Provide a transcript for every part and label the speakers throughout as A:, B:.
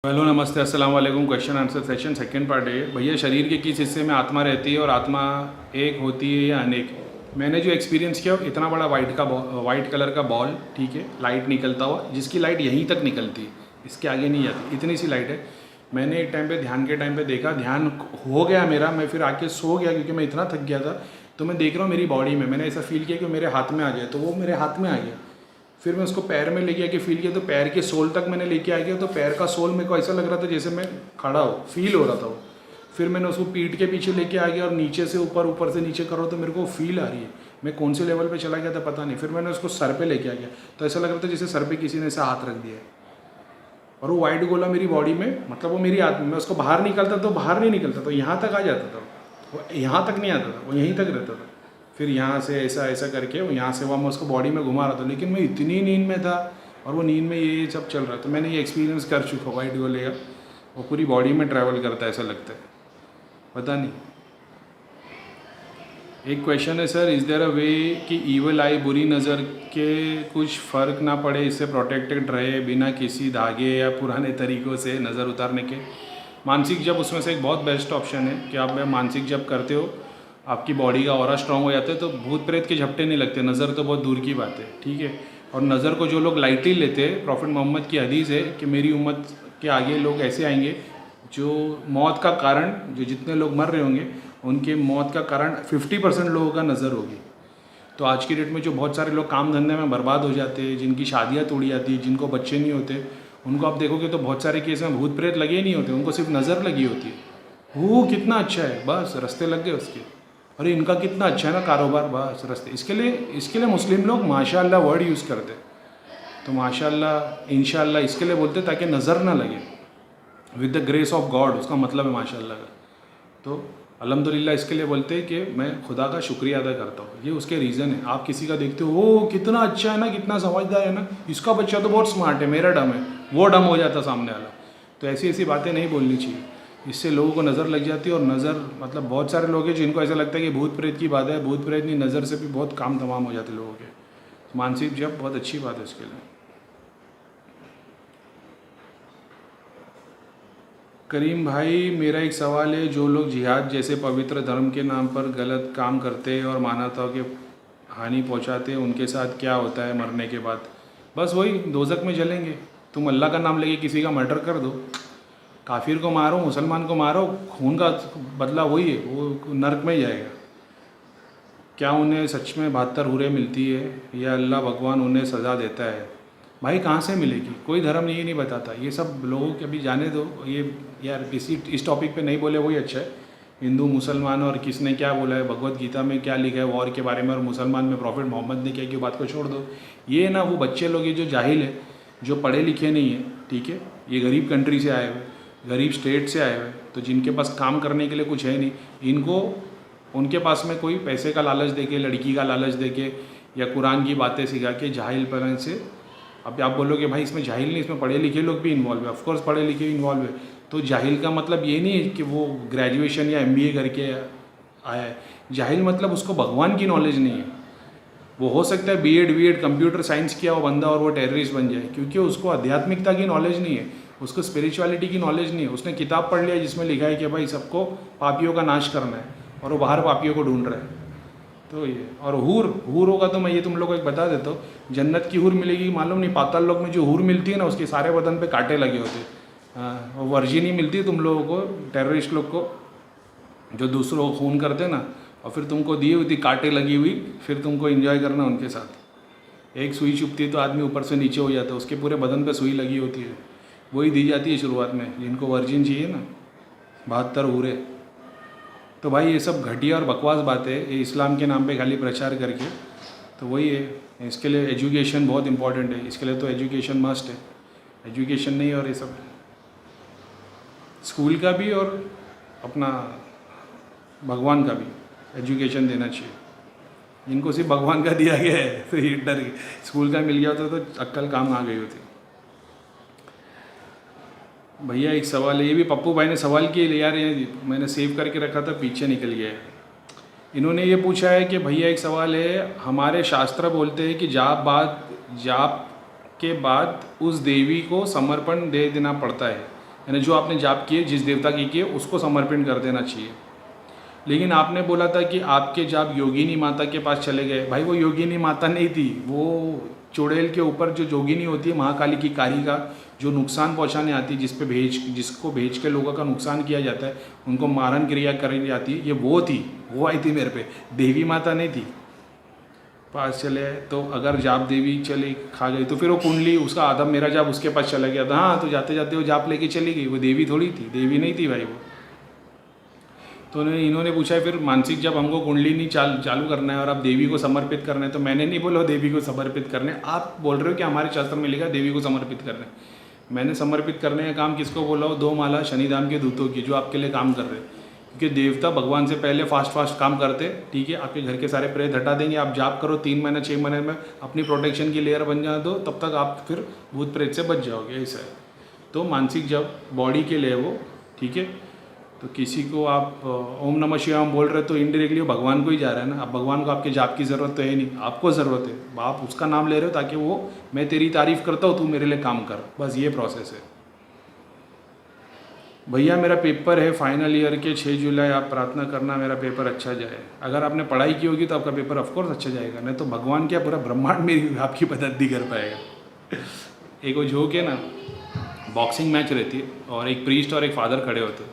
A: Hello नमस्ते अस्सलाम वालेकुम। Question answer session second part है। भैया, शरीर के किस हिस्से में आत्मा रहती है और आत्मा एक होती है या अनेक? मैंने जो एक्सपीरियंस किया, इतना बड़ा वाइट कलर का बॉल, ठीक है, लाइट निकलता हुआ, जिसकी लाइट यहीं तक निकलती है, इसके आगे नहीं जाती, इतनी सी लाइट है। मैंने एक टाइम पे ध्यान के टाइम पे देखा, ध्यान हो गया मेरा, मैं फिर आके सो गया क्योंकि मैं इतना थक गया था। तो मैं देख रहा हूँ मेरी बॉडी में, मैंने ऐसा फील किया कि मेरे हाथ में आ जाए, तो वो मेरे हाथ में आ गया। फिर मैं उसको पैर में लेके आके फील किया, तो पैर के सोल तक मैंने लेके आ गया, तो पैर का सोल मेरे को ऐसा लग रहा था जैसे मैं खड़ा हो, फील हो रहा था वो। फिर मैंने उसको पीठ के पीछे लेके आ गया और नीचे से ऊपर, ऊपर से नीचे करो तो मेरे को फील आ रही है। मैं कौन से लेवल पे चला गया था पता नहीं। फिर मैंने उसको सर पे लेके आ गया, तो ऐसा लग रहा था जैसे सर पे किसी ने ऐसा हाथ रख दिया है। और वो वाइट गोला मेरी बॉडी में, मतलब वो मेरी हाथ में, मैं उसको बाहर निकलता तो बाहर नहीं निकलता, तो यहाँ तक आ जाता था, वो यहाँ तक नहीं आता था, वो यहीं तक रहता था। फिर यहाँ से ऐसा ऐसा करके वो यहाँ से वहाँ मैं उसको बॉडी में घुमा रहा था, लेकिन मैं इतनी नींद में था और वो नींद में ये सब चल रहा था। तो मैंने ये एक्सपीरियंस कर चुका वाइट गोले का, वो पूरी बॉडी में ट्रैवल करता है ऐसा लगता है, पता नहीं। एक क्वेश्चन है सर, इज़ देयर अ वे कि ईवल आई, बुरी नज़र के कुछ फ़र्क ना पड़े, इससे प्रोटेक्टेड रहे बिना किसी धागे या पुराने तरीक़ों से नज़र उतारने के? मानसिक जप उसमें से एक बहुत बेस्ट ऑप्शन है कि आप मानसिक जप करते हो, आपकी बॉडी का ऑरा स्ट्रांग हो जाता है, तो भूत प्रेत के झपटे नहीं लगते, नज़र तो बहुत दूर की बात है, ठीक है। और नज़र को जो लोग लाइटली लेते हैं, प्रॉफिट मोहम्मद की हदीस है कि मेरी उम्मत के आगे लोग ऐसे आएंगे जो मौत का कारण, जो जितने लोग मर रहे होंगे उनके मौत का कारण 50% लोगों का नज़र होगी। तो आज की डेट में जो बहुत सारे लोग काम धंधे में बर्बाद हो जाते हैं, जिनकी शादियाँ तोड़ी जाती है, जिनको बच्चे नहीं होते, उनको आप देखोगे तो बहुत सारे केस में भूत प्रेत लगे ही नहीं होते, उनको सिर्फ नज़र लगी होती है। वो कितना अच्छा है, बस रास्ते लग गए उसके। अरे इनका कितना अच्छा है ना कारोबार, बस रास्ते। इसके लिए मुस्लिम लोग माशाअल्लाह वर्ड यूज़ करते, तो माशाअल्लाह इंशाअल्लाह इसके लिए बोलते ताकि नज़र ना लगे, with the grace of God, उसका मतलब है माशाअल्लाह का। तो अल्हम्दुलिल्लाह इसके लिए बोलते हैं कि मैं खुदा का शुक्रिया अदा करता हूँ, ये उसके रीज़न है। आप किसी का देखते हो, वो कितना अच्छा है ना, कितना समझदार है ना, इसका बच्चा तो बहुत स्मार्ट है, मेरा डम है, वो डम हो जाता सामने वाला। तो ऐसी ऐसी बातें नहीं बोलनी चाहिए, इससे लोगों को नज़र लग जाती है। और नज़र मतलब बहुत सारे लोग हैं जिनको ऐसा लगता है कि भूत प्रेत की बात है, भूत प्रेत नहीं, नज़र से भी बहुत काम तमाम हो जाते लोगों के। मानसिक जब बहुत अच्छी बात है उसके लिए। करीम भाई, मेरा एक सवाल है, जो लोग जिहाद जैसे पवित्र धर्म के नाम पर गलत काम करते हैं और मानवताओं के हानि पहुंचाते हैं, उनके साथ क्या होता है मरने के बाद? बस वही, दोजक में जलेंगे। तुम अल्लाह का नाम लेके किसी का मर्डर कर दो, काफिर को मारो, मुसलमान को मारो, खून का बदला वही है, वो नर्क में ही जाएगा। क्या उन्हें सच में 72 हूरें मिलती है या अल्लाह भगवान उन्हें सज़ा देता है? भाई कहाँ से मिलेगी, कोई धर्म ये नहीं बताता, ये सब लोगों के अभी जाने दो। ये यार इस टॉपिक पे नहीं बोले वही अच्छा है। हिंदू मुसलमान और किसने क्या बोला है, भगवत गीता में क्या लिखा है वॉर के बारे में, और मुसलमान में प्रॉफिट मोहम्मद ने क्या की बात को छोड़ दो। ये ना वो बच्चे लोग, ये जो जाहिल है, जो पढ़े लिखे नहीं है, ठीक है, ये गरीब कंट्री से आए हुए, गरीब स्टेट से आए हुए, तो जिनके पास काम करने के लिए कुछ है नहीं, इनको उनके पास में कोई पैसे का लालच देके, लड़की का लालच देके या कुरान की बातें सिखा के जाहिलपन से। अब आप बोलोगे भाई इसमें जाहिल नहीं, इसमें पढ़े लिखे लोग भी इन्वॉल्व है। ऑफकोर्स पढ़े लिखे इन्वॉल्व है। तो जाहिल का मतलब ये नहीं है कि वो ग्रेजुएशन या MBA करके आया है। जाहिल मतलब उसको भगवान की नॉलेज नहीं है। वो हो सकता है B.Ed कंप्यूटर साइंस किया वो बंदा और वो टेररिस्ट बन जाए, क्योंकि उसको आध्यात्मिकता की नॉलेज नहीं है, उसको स्पिरिचुअलिटी की नॉलेज नहीं है। उसने किताब पढ़ लिया जिसमें लिखा है कि भाई सबको पापियों का नाश करना है, और वो बाहर पापियों को ढूंढ रहा है। तो ये, और हूर होगा तो मैं ये तुम लोगों को एक बता देता हूँ, जन्नत की हूर मिलेगी मालूम नहीं, पाताल लोक में जो हूर मिलती है ना, उसके सारे बदन पे कांटे लगे होते हैं। हाँ, वो वर्जिन ही मिलती है तुम लोगों को, टेररिस्ट लोग को, जो दूसरों को खून करते ना, और फिर तुमको दी हुई थी कांटे लगी हुई, फिर तुमको एंजॉय करना उनके साथ। एक सुई चुभती है तो आदमी ऊपर से नीचे हो जाता है, उसके पूरे बदन पे सुई लगी होती है, वही दी जाती है शुरुआत में, जिनको वर्जिन चाहिए ना, 72 हूरे। तो भाई ये सब घटिया और बकवास बातें, ये इस्लाम के नाम पे खाली प्रचार करके, तो वही है। इसके लिए एजुकेशन बहुत इंपॉर्टेंट है, इसके लिए तो एजुकेशन मस्ट है। एजुकेशन नहीं, और ये सब स्कूल का भी और अपना भगवान का भी एजुकेशन देना चाहिए। इनको सिर्फ भगवान का दिया गया है, तो ये डर गए। स्कूल का मिल गया होता तो अक्ल काम आ गई होती। भैया एक सवाल है, ये भी पप्पू भाई ने सवाल किया यार, ये मैंने सेव करके रखा था, पीछे निकल गया है। इन्होंने ये पूछा है कि भैया एक सवाल है, हमारे शास्त्र बोलते हैं कि जाप के बाद उस देवी को समर्पण दे देना पड़ता है, यानी जो आपने जाप किए, जिस देवता की किए, उसको समर्पण कर देना चाहिए। लेकिन आपने बोला था कि आपके जाप योगिनी माता के पास चले गए। भाई वो योगिनी माता नहीं थी, वो चुड़ैल के ऊपर जो जोगिनी होती है महाकाली की कारी का, जो नुकसान पहुंचाने आती है, जिसको भेज के लोगों का नुकसान किया जाता है, उनको मारन क्रिया करी जाती है, ये वो थी, वो आई थी मेरे पे, देवी माता नहीं थी। पास चले तो अगर जाप देवी चली खा गई तो फिर वो कुंडली, उसका आदम मेरा जाप उसके पास चला गया था। हाँ, तो जाते जाते वो जाप लेके चली गई, वो देवी थोड़ी थी, देवी नहीं थी भाई वो। तो इन्होंने पूछा फिर मानसिक जब हमको कुंडली नहीं चालू करना है और आप देवी को समर्पित करना है, तो मैंने नहीं बोला देवी को समर्पित करने, आप बोल रहे हो कि हमारे शास्त्र में लिखा देवी को समर्पित करने। मैंने समर्पित करने का काम किसको बोला हो? 2 माला शनिधाम के दूतों की, जो आपके लिए काम कर रहे हैं। क्योंकि देवता भगवान से पहले फास्ट काम करते, ठीक है, आपके घर के सारे प्रेत हटा देंगे, आप जाप करो 3 महीने 6 महीने में अपनी प्रोटेक्शन की लेयर बन जा दो, तब तक आप फिर भूत प्रेत से बच जाओगे, ऐसा है। तो मानसिक जब बॉडी के लिए वो, ठीक है, तो किसी को आप ओम नमः शिवाय बोल रहे तो इनडायरेक्टली वो भगवान को ही जा रहा है ना। अब भगवान को आपके जाप की ज़रूरत तो है नहीं, आपको ज़रूरत है, आप उसका नाम ले रहे हो ताकि वो, मैं तेरी तारीफ़ करता हूँ, तू मेरे लिए काम कर, बस ये प्रोसेस है। भैया मेरा पेपर है फाइनल ईयर के 6 जुलाई, आप प्रार्थना करना मेरा पेपर अच्छा जाए। अगर आपने पढ़ाई की होगी तो आपका पेपर ऑफकोर्स अच्छा जाएगा, नहीं तो भगवान क्या पूरा ब्रह्मांड मेरी आपकी मदद नहीं कर पाएगा। एक वो जो के ना बॉक्सिंग मैच रहती है और एक प्रीस्ट और एक फादर खड़े होते हैं,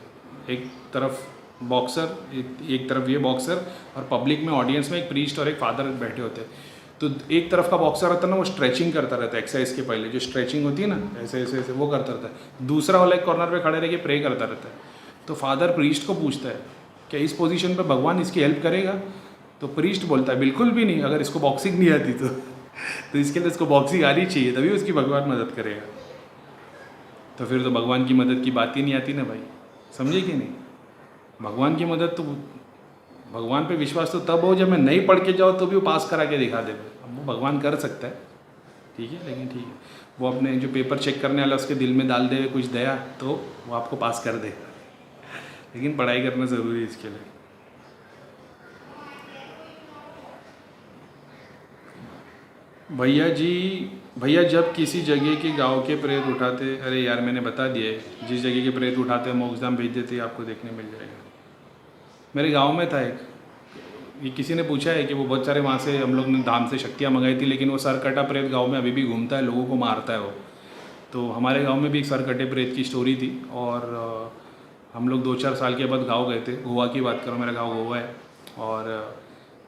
A: एक तरफ बॉक्सर, एक तरफ ये बॉक्सर, और पब्लिक में ऑडियंस में एक प्रीस्ट और एक फादर बैठे होते हैं। तो एक तरफ का बॉक्सर होता है ना, वो स्ट्रेचिंग करता रहता है, एक्सरसाइज के पहले जो स्ट्रेचिंग होती है ना, ऐसे ऐसे ऐसे वो करता रहता है। दूसरा वाला एक कॉर्नर पे खड़े रह के प्रे करता रहता है। तो फादर प्रीस्ट को पूछता है क्या इस पोजीशन पे भगवान इसकी हेल्प करेगा? तो प्रीस्ट बोलता है बिल्कुल भी नहीं, अगर इसको बॉक्सिंग नहीं आती तो इसके लिए इसको बॉक्सिंग आनी चाहिए, तभी उसकी भगवान मदद करेगा। तो फिर तो भगवान की मदद की बात ही नहीं आती ना भाई, समझे कि नहीं? भगवान की मदद तो, भगवान पे विश्वास तो तब हो जब मैं नहीं पढ़ के जाऊँ तो भी वो पास करा के दिखा दे। अब वो भगवान कर सकता है, ठीक है, लेकिन ठीक है, वो अपने जो पेपर चेक करने वाला उसके दिल में डाल दे कुछ दया, तो वो आपको पास कर दे, लेकिन पढ़ाई करना ज़रूरी है इसके लिए। भैया जब किसी जगह के गांव के प्रेत उठाते, अरे यार मैंने बता दिया है, जिस जगह के प्रेत उठाते हैं मोक्षधाम भेज देते, आपको देखने मिल जाएगा। मेरे गांव में था एक, ये किसी ने पूछा है कि वो बहुत सारे वहाँ से हम लोग ने धाम से शक्तियाँ मंगाई थी, लेकिन वो सरकटा प्रेत गांव में अभी भी घूमता है, लोगों को मारता है वो। तो हमारे गांव में भी एक सरकटे प्रेत की स्टोरी थी, और हम लोग 2-4 साल के बाद गाँव गए थे, गोवा की बात करो, मेरा गाँव गोवा है, और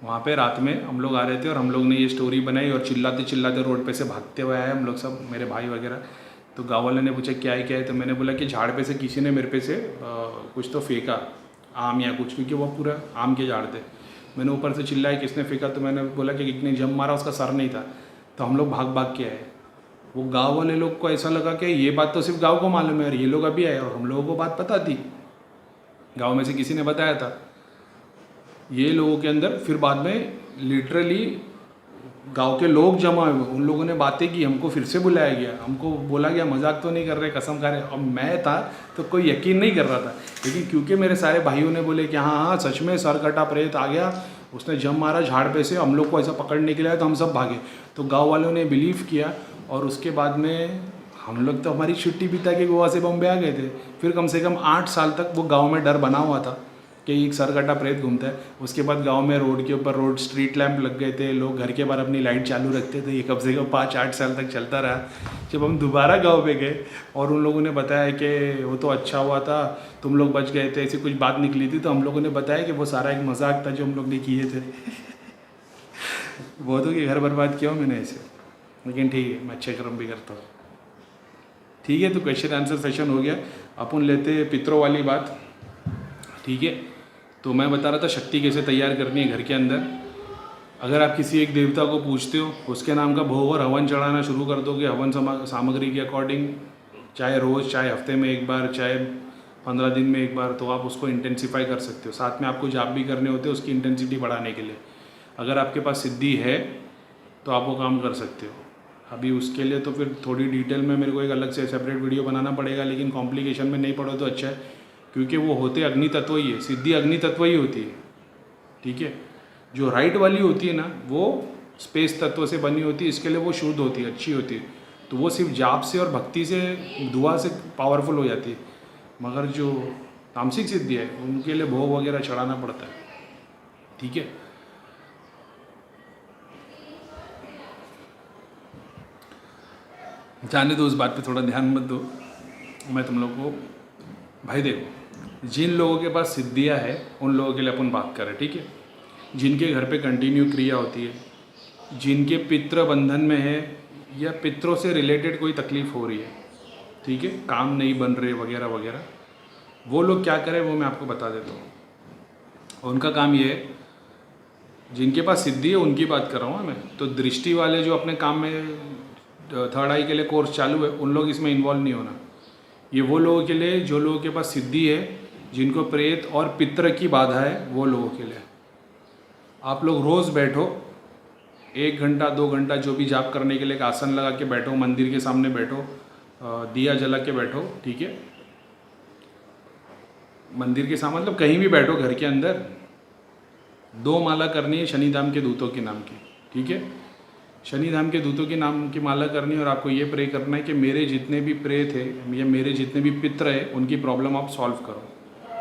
A: वहाँ पे रात में हम लोग आ रहे थे और हम लोग ने ये स्टोरी बनाई और चिल्लाते चिल्लाते रोड पे से भागते हुए आए हम लोग सब, मेरे भाई वगैरह। तो गाँव वाले ने पूछा क्या है, तो मैंने बोला कि झाड़ पे से किसी ने मेरे पे से कुछ तो फेंका, आम या कुछ, क्योंकि वो पूरा आम के झाड़ थे। मैंने ऊपर से चिल्लाया किसने फेंका, तो मैंने बोला कि कितने जम मारा, उसका सर नहीं था। तो हम लोग भाग भाग के आए। वो गाँव वाले लोग को ऐसा लगा कि ये बात तो सिर्फ गाँव को मालूम है और ये लोग अभी आए, और हम लोगों को बात पता थी, गाँव में से किसी ने बताया था। ये लोगों के अंदर फिर बाद में लिटरली गांव के लोग जमा हुए, उन लोगों ने बातें की, हमको फिर से बुलाया गया, हमको बोला गया मजाक तो नहीं कर रहे, कसम खा रहे। अब मैं था तो कोई यकीन नहीं कर रहा था, लेकिन क्योंकि मेरे सारे भाइयों ने बोले कि हाँ हाँ सच में सरकटा प्रेत आ गया, उसने जम मारा झाड़ पे से, हम लोग को ऐसा पकड़ने के लिए, तो हम सब भागे। तो गाँव वालों ने बिलीव किया, और उसके बाद में हम लोग तो हमारी छुट्टी बिता के गोवा से बॉम्बे आ गए थे। फिर कम से कम 8 साल तक वो गाँव में डर बना हुआ था कि एक सरकटा प्रेत घूमता है। उसके बाद गांव में रोड के ऊपर रोड स्ट्रीट लैंप लग गए थे, लोग घर के बाहर अपनी लाइट चालू रखते थे। ये कम से कम 5-8 साल तक चलता रहा। जब हम दोबारा गांव पे गए और उन लोगों ने बताया कि वो तो अच्छा हुआ था, तुम लोग बच गए थे, ऐसी कुछ बात निकली थी, तो हम लोगों ने बताया कि वो सारा एक मजाक था जो हम लोग ने किए थे। बहुतों के घर बर्बाद किया मैंने ऐसे, लेकिन ठीक है, मैं अच्छे कर्म भी करता हूँ। ठीक है, तो क्वेश्चन आंसर सेशन हो गया। अपन लेते पितरों वाली बात, ठीक है। तो मैं बता रहा था शक्ति कैसे तैयार करनी है घर के अंदर। अगर आप किसी एक देवता को पूछते हो, उसके नाम का भोग और हवन चढ़ाना शुरू कर दोगे, हवन सामग्री के अकॉर्डिंग, चाहे रोज़, चाहे हफ्ते में एक बार, चाहे 15 दिन में एक बार, तो आप उसको इंटेंसिफाई कर सकते हो। साथ में आपको जाप भी करने होते हैं उसकी इंटेंसिटी बढ़ाने के लिए। अगर आपके पास सिद्धि है तो आप वो काम कर सकते हो। अभी उसके लिए तो फिर थोड़ी डिटेल में मेरे को एक अलग से सेपरेट वीडियो बनाना पड़ेगा, लेकिन कॉम्प्लिकेशन में नहीं पड़ो तो अच्छा है, क्योंकि वो होते अग्नि तत्व ही है, सिद्धि अग्नि तत्व ही होती है, ठीक है। जो राइट वाली होती है ना, वो स्पेस तत्व से बनी होती है, इसके लिए वो शुद्ध होती है, अच्छी होती है। तो वो सिर्फ जाप से और भक्ति से, दुआ से पावरफुल हो जाती है। मगर जो तामसिक सिद्धि है उनके लिए भोग वगैरह चढ़ाना पड़ता है, ठीक है। जाने दो, उस बात पे थोड़ा ध्यान मत दो। मैं तुम लोग को, भाई देखो, जिन लोगों के पास सिद्धियाँ है उन लोगों के लिए अपन बात करें, ठीक है। जिनके घर पे कंटिन्यू क्रिया होती है, जिनके पितृ बंधन में है या पितरों से रिलेटेड कोई तकलीफ़ हो रही है, ठीक है, काम नहीं बन रहे वगैरह वगैरह, वो लोग क्या करें वो मैं आपको बता देता हूँ। उनका काम ये है, जिनके पास सिद्धि है उनकी बात कर रहा हूँ मैं। तो दृष्टि वाले जो अपने काम में थर्ड आई के लिए कोर्स चालू है, उन लोग इसमें इन्वॉल्व नहीं होना। ये वो लोगों के लिए जो लोगों के पास सिद्धि है, जिनको प्रेत और पितृ की बाधा है, वो लोगों के लिए। आप लोग रोज़ बैठो, 1 घंटा 2 घंटा जो भी जाप करने के लिए एक आसन लगा के बैठो, मंदिर के सामने बैठो, दिया जला के बैठो, ठीक है। मंदिर के सामने मतलब कहीं भी बैठो, घर के अंदर 2 माला करनी है शनिधाम के दूतों के नाम की, ठीक है। शनिधाम के दूतों के नाम की माला करनी है और आपको ये प्रे करना है कि मेरे जितने भी प्रेत है या मेरे जितने भी पितृ है उनकी प्रॉब्लम आप सॉल्व करो,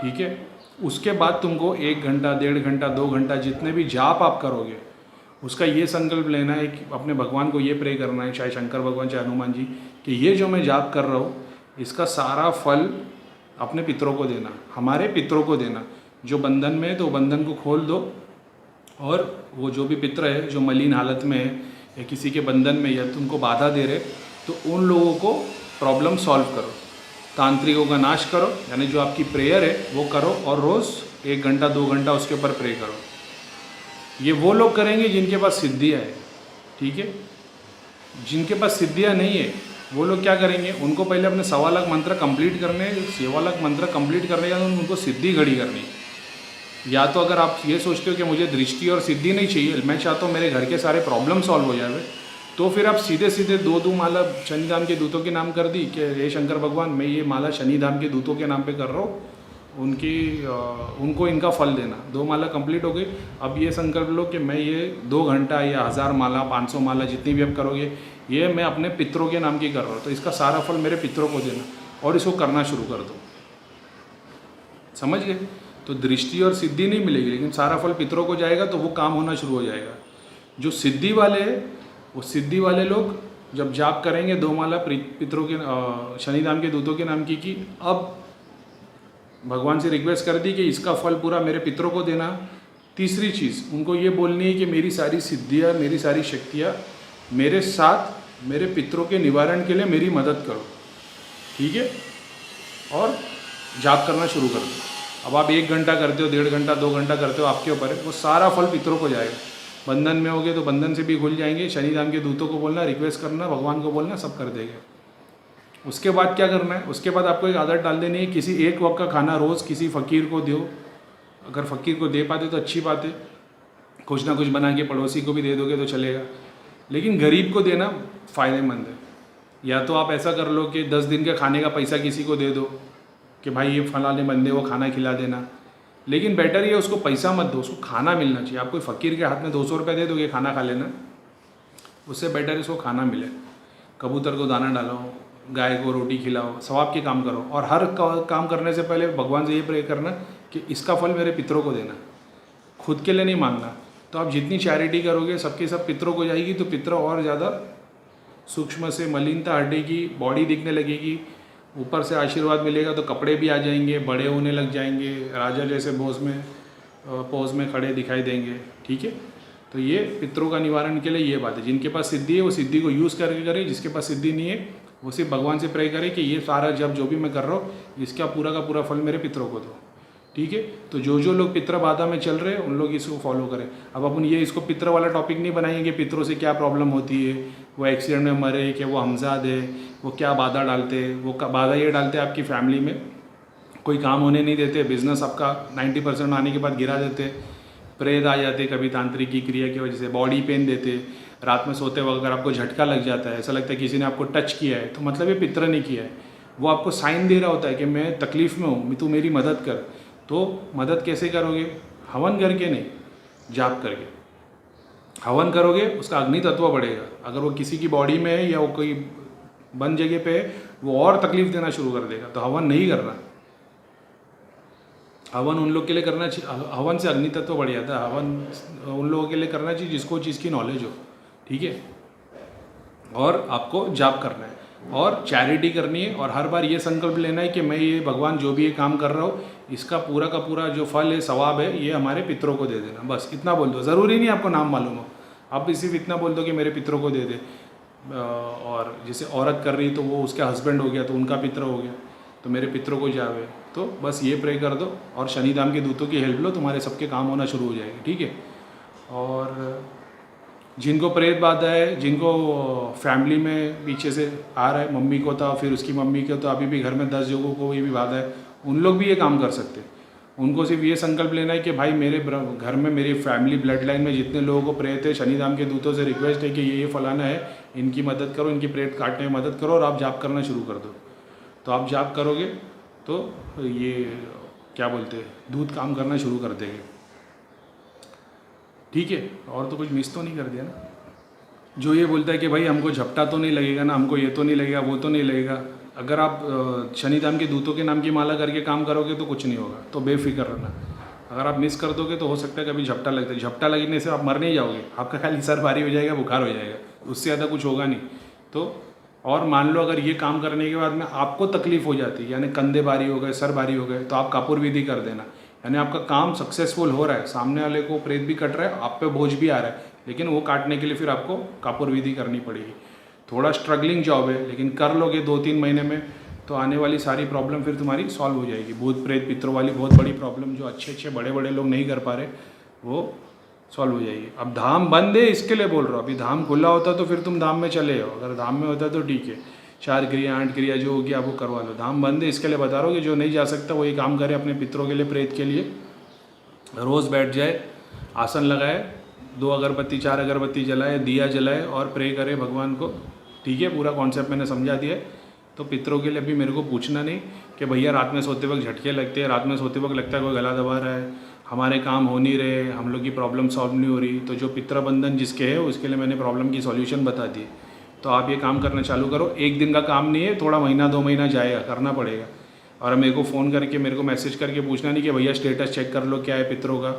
A: ठीक है। उसके बाद तुमको 1 घंटा 1.5 घंटा 2 घंटा जितने भी जाप आप करोगे, उसका ये संकल्प लेना है कि अपने भगवान को ये प्रे करना है, चाहे शंकर भगवान चाहे हनुमान जी, कि ये जो मैं जाप कर रहा हूँ इसका सारा फल अपने पितरों को देना, हमारे पितरों को देना। जो बंधन में है तो बंधन को खोल दो, और वो जो भी पितर है जो मलिन हालत में है या किसी के बंधन में या तुमको बाधा दे रहे, तो उन लोगों को प्रॉब्लम सॉल्व करो, तांत्रिकों का नाश करो, यानी जो आपकी प्रेयर है वो करो, और रोज़ 1 घंटा 2 घंटा उसके ऊपर प्रे करो। ये वो लोग करेंगे जिनके पास सिद्धियाँ है, ठीक है। जिनके पास सिद्धियाँ नहीं है वो लोग क्या करेंगे, उनको पहले अपने 1.25 लाख मंत्र कंप्लीट करने, 1.25 लाख मंत्र कंप्लीट करने का उनको सिद्धि घड़ी करनी है। या तो अगर आप ये सोचते हो कि मुझे दृष्टि और सिद्धि नहीं चाहिए, मैं चाहता हूँ मेरे घर के सारे प्रॉब्लम सॉल्व हो जाए, तो फिर आप सीधे सीधे 2 माला शनिधाम के दूतों के नाम कर दी कि हे शंकर भगवान, मैं ये माला शनिधाम के दूतों के नाम पे कर रहा हूँ, उनको इनका फल देना। 2 माला कंप्लीट हो गई। अब ये संकल्प लो कि मैं ये 2 घंटा या 1000 माला 500 माला जितनी भी आप करोगे, ये मैं अपने पितरों के नाम की कर रहा हूँ, तो इसका सारा फल मेरे पितरों को देना, और इसको करना शुरू कर दो। समझ गए? तो दृष्टि और सिद्धि नहीं मिलेगी, लेकिन सारा फल पितरों को जाएगा, तो वो काम होना शुरू हो जाएगा। जो सिद्धि वाले हैं, वो सिद्धि वाले लोग जब जाप करेंगे 2 माला पितरों के शनिधाम के दूतों के नाम की, अब भगवान से रिक्वेस्ट कर दी कि इसका फल पूरा मेरे पितरों को देना। तीसरी चीज़ उनको ये बोलनी है कि मेरी सारी सिद्धियाँ, मेरी सारी शक्तियाँ मेरे साथ, मेरे पितरों के निवारण के लिए मेरी मदद करो, ठीक है। और जाप करना शुरू कर दो। अब आप 1 घंटा करते हो, 1.5 घंटा 2 घंटा करते हो, आपके ऊपर है, वो सारा फल पितरों को जाएगा। बंधन में होगे तो बंधन से भी खुल जाएंगे। शनिधाम के दूतों को बोलना, रिक्वेस्ट करना, भगवान को बोलना, सब कर देंगे। उसके बाद क्या करना है, उसके बाद आपको एक आदत डाल देनी है, किसी एक वक्त का खाना रोज़ किसी फ़कीर को दो। अगर फ़कीर को दे पाते तो अच्छी बात है, कुछ ना कुछ बना के पड़ोसी को भी दे दोगे तो चलेगा, लेकिन गरीब को देना फ़ायदेमंद है। या तो आप ऐसा कर लो कि 10 दिन के खाने का पैसा किसी को दे दो कि भाई ये फलाने बंदे को खाना खिला देना, लेकिन बेटर ये उसको पैसा मत दो, उसको खाना मिलना चाहिए। आप कोई फ़कीर के हाथ में 200 रुपये दे दोगे खाना खा लेना, उससे बेटर इसको खाना मिले। कबूतर को दाना डालो, गाय को रोटी खिलाओ, सवाब के काम करो। और हर काम करने से पहले भगवान से ये प्रे करना कि इसका फल मेरे पितरों को देना, खुद के लिए नहीं मांगना। तो आप जितनी चैरिटी करोगे सबके सब पितरों को जाएगी, तो पितर और ज़्यादा सूक्ष्म से मलिनता हटेगी, बॉडी दिखने लगेगी, ऊपर से आशीर्वाद मिलेगा, तो कपड़े भी आ जाएंगे, बड़े होने लग जाएंगे, राजा जैसे पोज में खड़े दिखाई देंगे, ठीक है। तो ये पितरों का निवारण के लिए ये बात है। जिनके पास सिद्धि है वो सिद्धि को यूज़ करके करे, जिसके पास सिद्धि नहीं है वो सिर्फ भगवान से प्रे करे कि ये सारा जब जो भी मैं कर रहा हूँ इसका पूरा का पूरा फल मेरे पितरों को दो, ठीक है। तो जो लोग पितृ बाधा में चल रहे हैं उन लोग इसको फॉलो करें। अब अपन ये इसको पितृ वाला टॉपिक नहीं बनाएंगे, पितरों से क्या प्रॉब्लम होती है, वो एक्सीडेंट में मरे कि वो हमजाद है, वो क्या बाधा डालते हैं। वो बाधा ये डालते हैं आपकी फैमिली में कोई काम होने नहीं देते, बिजनेस आपका 90% आने के बाद गिरा देते, प्रेत आ जाते कभी तांत्रिक की क्रिया की वजह से, बॉडी पेन देते, रात में सोते वक्त अगर आपको झटका लग जाता है, ऐसा लगता है किसी ने आपको टच किया है, तो मतलब ये पितृ ने किया है। वो आपको साइन दे रहा होता है कि मैं तकलीफ़ में हूँ, तू मेरी मदद कर। तो मदद कैसे करोगे? हवन करके नहीं, जाप करके। हवन करोगे उसका अग्नि तत्व बढ़ेगा। अगर वो किसी की बॉडी में है या वो कोई बंद जगह पे है, वो और तकलीफ़ देना शुरू कर देगा, तो हवन नहीं करना। हवन उन लोग के लिए करना चाहिए, हवन से अग्नि तत्व बढ़ जाता है। हवन उन लोगों के लिए करना चाहिए जिसको चीज़ की नॉलेज हो, ठीक है। और आपको जाप करना है और चैरिटी करनी है, और हर बार ये संकल्प लेना है कि मैं ये भगवान जो भी ये काम कर रहा हूँ इसका पूरा का पूरा जो फल है, सवाब है, ये हमारे पितरों को दे देना। बस इतना बोल दो, ज़रूरी नहीं आपको नाम मालूम हो, आप सिर्फ इतना बोल दो कि मेरे पितरों को दे दे। और जैसे औरत कर रही तो वो उसका हस्बैंड हो गया तो उनका पितर हो गया, तो मेरे पितरों को जावे, तो बस ये प्रे कर दो और शनिधाम के दूतों की हेल्प लो, तुम्हारे सबके काम होना शुरू हो जाएगी, ठीक है। और जिनको प्रेत बाधा है, जिनको फैमिली में पीछे से आ रहा है, मम्मी को था फिर उसकी मम्मी को, तो अभी भी घर में 10 लोगों को ये भी बाधा है, उन लोग भी ये काम कर सकते हैं। उनको सिर्फ ये संकल्प लेना है कि भाई मेरे घर में मेरी फैमिली ब्लड लाइन में जितने लोगों को प्रेत है, शनिधाम के दूतों से रिक्वेस्ट है कि ये फलाना है, इनकी मदद करो, इनकी प्रेत काटने में मदद करो, और आप जाप करना शुरू कर दो। तो आप जाप करोगे तो ये क्या बोलते हैं, दूत काम करना शुरू कर देंगे, ठीक है। और तो कुछ मिस तो नहीं कर दिया ना। जो ये बोलता है कि भाई हमको झपटा तो नहीं लगेगा ना, हमको ये तो नहीं लगेगा, वो तो नहीं लगेगा, अगर आप शनिधाम के दूतों के नाम की माला करके काम करोगे तो कुछ नहीं होगा, तो बेफिक्र रहना। अगर आप मिस कर दोगे तो हो सकता है कभी झपटा लगता है, झपटा लगने से आप मर नहीं जाओगे, आपका खाली सर भारी हो जाएगा, बुखार हो जाएगा, उससे ज़्यादा कुछ होगा नहीं। तो और मान लो अगर ये काम करने के बाद में आपको तकलीफ हो जाती है, यानी कंधे भारी हो गए, सर भारी हो गए, तो आप कपूर विधि कर देना, यानी आपका काम सक्सेसफुल हो रहा है, सामने वाले को प्रेत भी कट रहा है, आप पे बोझ भी आ रहा है, लेकिन वो काटने के लिए फिर आपको कपूर विधि करनी पड़ेगी। थोड़ा स्ट्रगलिंग जॉब है, लेकिन कर लोगे 2-3 महीने में तो आने वाली सारी प्रॉब्लम फिर तुम्हारी सॉल्व हो जाएगी। भूत प्रेत पितरों वाली बहुत बड़ी प्रॉब्लम जो अच्छे बड़े बड़े लोग नहीं कर पा रहे, वो सॉल्व हो जाएगी। अब धाम बंद है इसके लिए बोल रहा हूँ, अभी धाम खुला होता तो फिर तुम धाम में चले हो, अगर धाम में होता तो ठीक है, 4 क्रिया 8 क्रिया जो होगी आप वो करवा लो। धाम बंद है इसके लिए बता रहा हूँ कि जो नहीं जा सकता वो ये काम करे अपने पितरों के लिए, प्रेत के लिए, रोज़ बैठ जाए, आसन लगाए, 2 अगरबत्ती 4 अगरबत्ती जलाए, दिया जलाए और प्रे करे भगवान को, ठीक है। पूरा कॉन्सेप्ट मैंने समझा दिया है। तो पितरों के लिए अभी मेरे को पूछना नहीं कि भैया रात में सोते वक्त झटके लगते हैं, रात में सोते वक्त लगता है कोई गला दबा रहा है, हमारे काम हो नहीं रहे, हम लोग की प्रॉब्लम सॉल्व नहीं हो रही। तो जो पितृ बंधन जिसके है उसके लिए मैंने प्रॉब्लम की सॉल्यूशन बता दी। तो आप ये काम करना चालू करो, एक दिन का काम नहीं है, थोड़ा महीना 2 महीना जाएगा, करना पड़ेगा। और मेरे को फ़ोन करके मेरे को मैसेज करके पूछना नहीं कि भैया स्टेटस चेक कर लो क्या है पितरों का,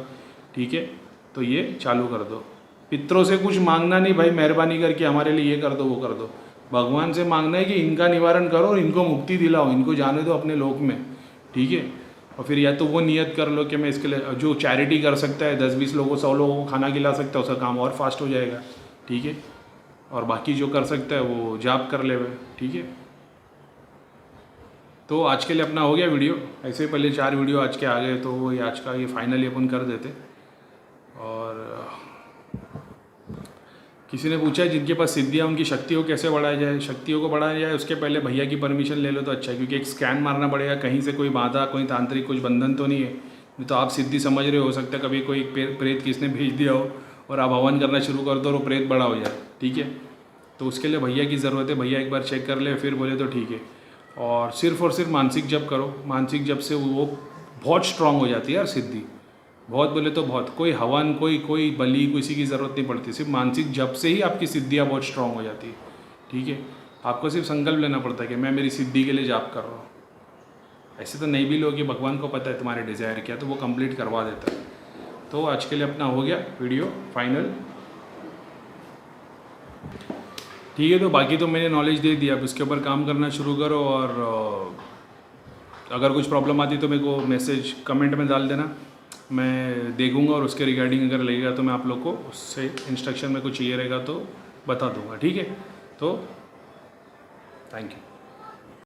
A: ठीक है। तो ये चालू कर दो, पितरों से कुछ मांगना नहीं भाई, मेहरबानी करके हमारे लिए ये कर दो वो कर दो। भगवान से मांगना है कि इनका निवारण करो और इनको मुक्ति दिलाओ, इनको जाने दो अपने लोक में, ठीक है। और फिर या तो वो नियत कर लो कि मैं इसके लिए जो चैरिटी कर सकता है 10-20 लोगों 100 लोगों को खाना खिला सकता है, उसका काम और फास्ट हो जाएगा, ठीक है। और बाकी जो कर सकता है वो जाप कर ले, ठीक है। तो आज के लिए अपना हो गया वीडियो, ऐसे पहले 4 वीडियो आज के आ गए, तो ये आज का ये फाइनली अपन कर देते। और किसी ने पूछा है जिनके पास सिद्धियाँ उनकी शक्तियों को कैसे बढ़ाया जाए, शक्तियों को बढ़ाया जाए उसके पहले भैया की परमिशन ले लो तो अच्छा है, क्योंकि एक स्कैन मारना पड़ेगा, कहीं से कोई बाधा, कोई तांत्रिक कुछ बंधन तो नहीं है। नहीं तो आप सिद्धि समझ रहे हो सकता है कभी कोई प्रेत किसने भेज दिया हो और आप हवन करना शुरू कर दो और प्रेत बड़ा हो जाए, ठीक है। तो उसके लिए भैया की ज़रूरत है, भैया एक बार चेक कर ले फिर बोले तो ठीक है। और सिर्फ मानसिक जप करो, मानसिक जप से वो बहुत स्ट्रांग हो जाती है यार सिद्धि, बहुत बोले तो बहुत। कोई हवन कोई बलि किसी की ज़रूरत नहीं पड़ती, सिर्फ मानसिक जप से ही आपकी सिद्धियाँ बहुत स्ट्रांग हो जाती है, ठीक है। आपको सिर्फ संकल्प लेना पड़ता है कि मैं मेरी सिद्धि के लिए जाप कर रहा हूँ। ऐसे तो नहीं भी लोग, भगवान को पता है तुम्हारे डिज़ायर क्या, तो वो कंप्लीट करवा देता है। तो आज के लिए अपना हो गया वीडियो फाइनल, ठीक है। तो बाकी तो मैंने नॉलेज दे दिया, अब इसके ऊपर काम करना शुरू करो। और अगर कुछ प्रॉब्लम आती तो मेरे को मैसेज कमेंट में डाल देना, मैं देखूंगा और उसके रिगार्डिंग अगर लगेगा तो मैं आप लोग को उससे इंस्ट्रक्शन में कुछ चाहिए रहेगा तो बता दूंगा, ठीक है। तो थैंक यू।